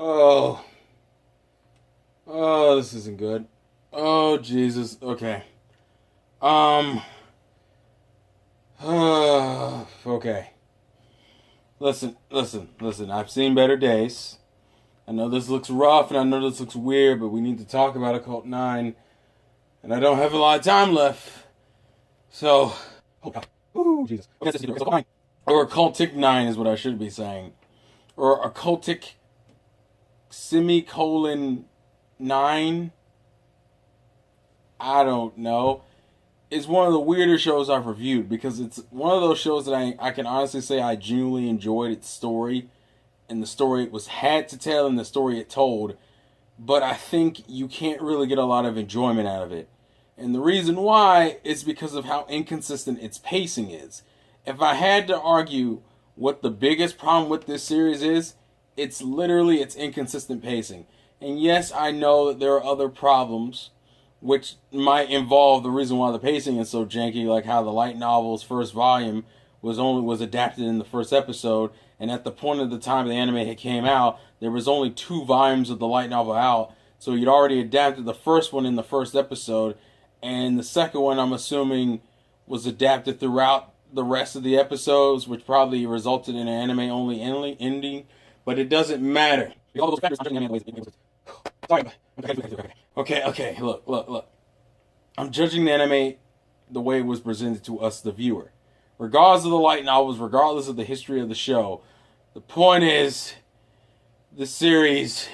Oh. Oh, this isn't good. Oh, Jesus. Okay. Um. Okay. Listen. I've seen better days. I know this looks rough and I know this looks weird, but we need to talk about Occult 9. And I don't have a lot of time left. So. Oh, God. Ooh, Jesus. Okay, or Occultic 9 is what I should be saying. Or Occultic semicolon 9. I don't know. It's one of the weirder shows I've reviewed because it's one of those shows that I can honestly say I genuinely enjoyed its story and the story it was had to tell and the story it told, but I think you can't really get a lot of enjoyment out of it. And the reason why is because of how inconsistent its pacing is. If I had to argue what the biggest problem with this series is, it's literally its inconsistent pacing. And yes, I know that there are other problems which might involve the reason why the pacing is so janky, like how the light novel's first volume was adapted in the first episode, and at the point of the time the anime came out, there was only 2 volumes of the light novel out, so you'd already adapted the first one in the first episode, and the second one, I'm assuming, was adapted throughout the rest of the episodes, which probably resulted in an anime-only ending, but it doesn't matter. Sorry. Okay, look. I'm judging the anime the way it was presented to us, the viewer. Regardless of the light novels, regardless of the history of the show, the point is, the series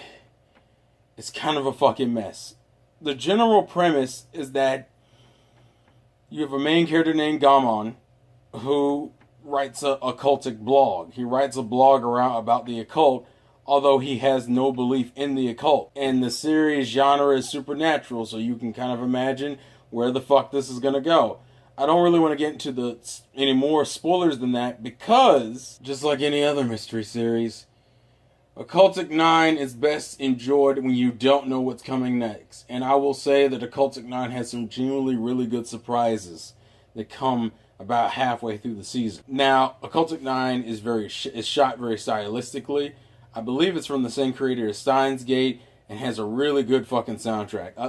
is kind of a fucking mess. The general premise is that you have a main character named Gamon who writes a occultic blog. He writes a blog about the occult, although he has no belief in the occult. And the series genre is supernatural, so you can kind of imagine where the fuck this is going to go. I don't really want to get into any more spoilers than that because, just like any other mystery series, Occultic 9 is best enjoyed when you don't know what's coming next. And I will say that Occultic 9 has some genuinely really good surprises that come about halfway through the season. Now, Occultic 9 is shot very stylistically. I believe it's from the same creator as Steins Gate and has a really good fucking soundtrack. I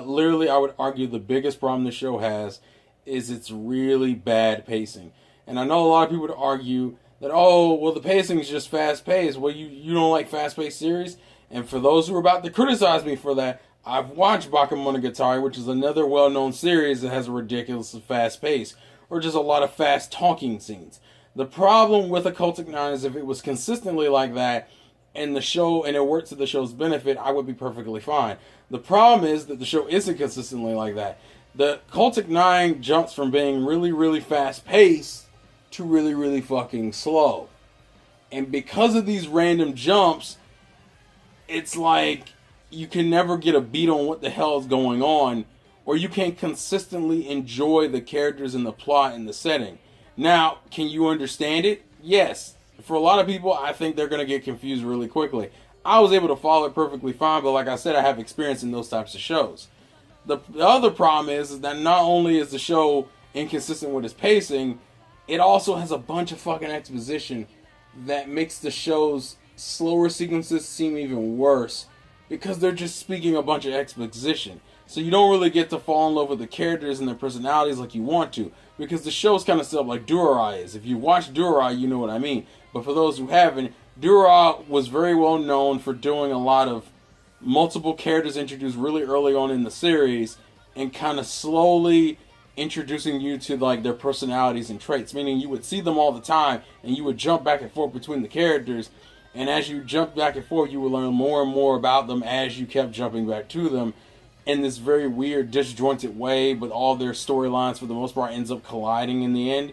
would argue the biggest problem the show has is its really bad pacing. And I know a lot of people would argue that, oh, well, the pacing is just fast-paced. Well, you don't like fast-paced series? And for those who are about to criticize me for that, I've watched Bakemonogatari, which is another well-known series that has a ridiculous fast pace, or just a lot of fast talking scenes. The problem with Occultic 9 is if it was consistently like that, and it worked to the show's benefit, I would be perfectly fine. The problem is that the show isn't consistently like that. The Occultic 9 jumps from being really, really fast-paced to really, really fucking slow. And because of these random jumps, it's like you can never get a beat on what the hell is going on, or you can't consistently enjoy the characters and the plot and the setting. Now, can you understand it? Yes. For a lot of people, I think they're going to get confused really quickly. I was able to follow it perfectly fine, but like I said, I have experience in those types of shows. The other problem is that not only is the show inconsistent with its pacing, it also has a bunch of fucking exposition that makes the show's slower sequences seem even worse because they're just speaking a bunch of exposition. So you don't really get to fall in love with the characters and their personalities like you want to, because the show's kind of set up like Durai is. If you watch Durai, you know what I mean. But for those who haven't, Durai was very well known for doing a lot of multiple characters introduced really early on in the series and kind of slowly introducing you to like their personalities and traits, meaning you would see them all the time and you would jump back and forth between the characters, and as you jumped back and forth you would learn more and more about them as you kept jumping back to them in this very weird disjointed way, but all their storylines for the most part ends up colliding in the end.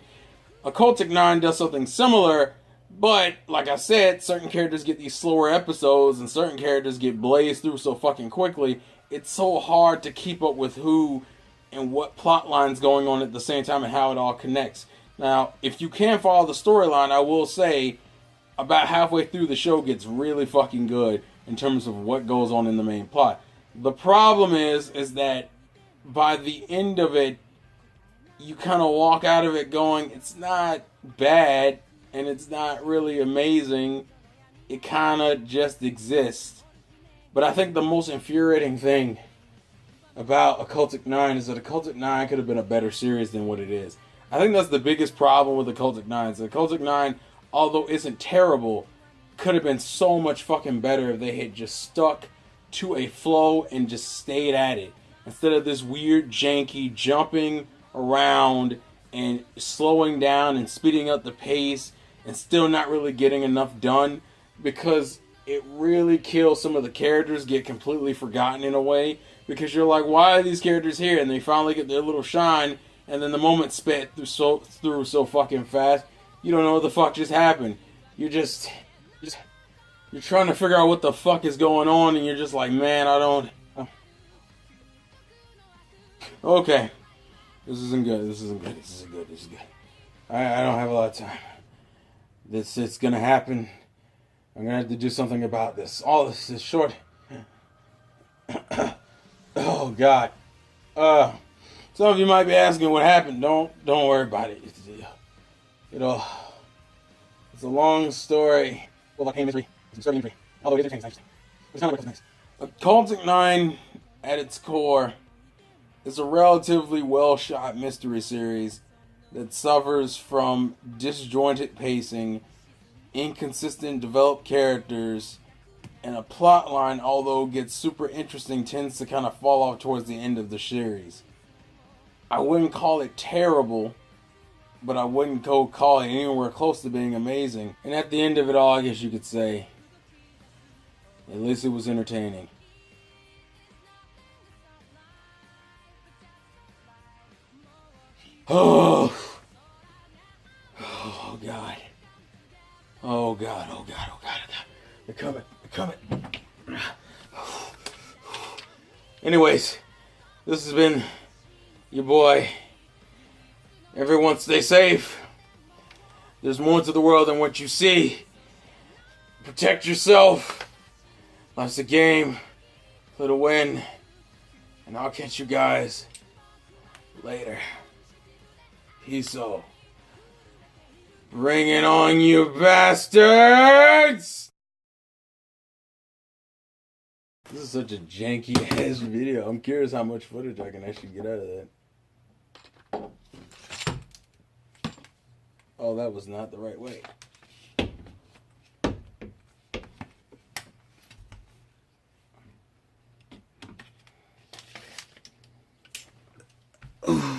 Occultic 9 does something similar, but like I said, certain characters get these slower episodes and certain characters get blazed through so fucking quickly, it's so hard to keep up with who and what plot line's going on at the same time and how it all connects. Now, if you can follow the storyline, I will say about halfway through the show gets really fucking good in terms of what goes on in the main plot. The problem is that by the end of it, you kind of walk out of it going, it's not bad and it's not really amazing. It kind of just exists. But I think the most infuriating thing about Occultic 9 is that Occultic 9 could have been a better series than what it is. I think that's the biggest problem with Occultic 9. The Occultic 9, although isn't terrible, could have been so much fucking better if they had just stuck to a flow and just stayed at it. Instead of this weird, janky jumping around and slowing down and speeding up the pace and still not really getting enough done, because it really kills some of the characters, get completely forgotten in a way, because you're like, why are these characters here? And they finally get their little shine, and then the moment sped through so fucking fast, you don't know what the fuck just happened. You're trying to figure out what the fuck is going on, and you're just like, man, I don't... Okay. This isn't good. I don't have a lot of time. It's gonna happen. I'm gonna have to do something about this. All this is short. Oh God. Some of you might be asking what happened. Don't worry about it. It's a long story. Well, like mystery. It's a mystery. Although it is nice. It's kind of nice. Occultic 9, at its core, is a relatively well-shot mystery series that suffers from disjointed pacing, inconsistent developed characters, and a plot line, although gets super interesting, tends to kind of fall off towards the end of the series. I wouldn't call it terrible, but I wouldn't call it anywhere close to being amazing. And at the end of it all, I guess you could say, at least it was entertaining. Oh God. Oh God. They're coming. Anyways, this has been your boy. Everyone stay safe. There's more to the world than what you see. Protect yourself. Life's a game. Play to win. And I'll catch you guys later. Peace out. Bring it on, you bastards! This is such a janky ass video. I'm curious how much footage I can actually get out of that. Oh, that was not the right way. Ooh.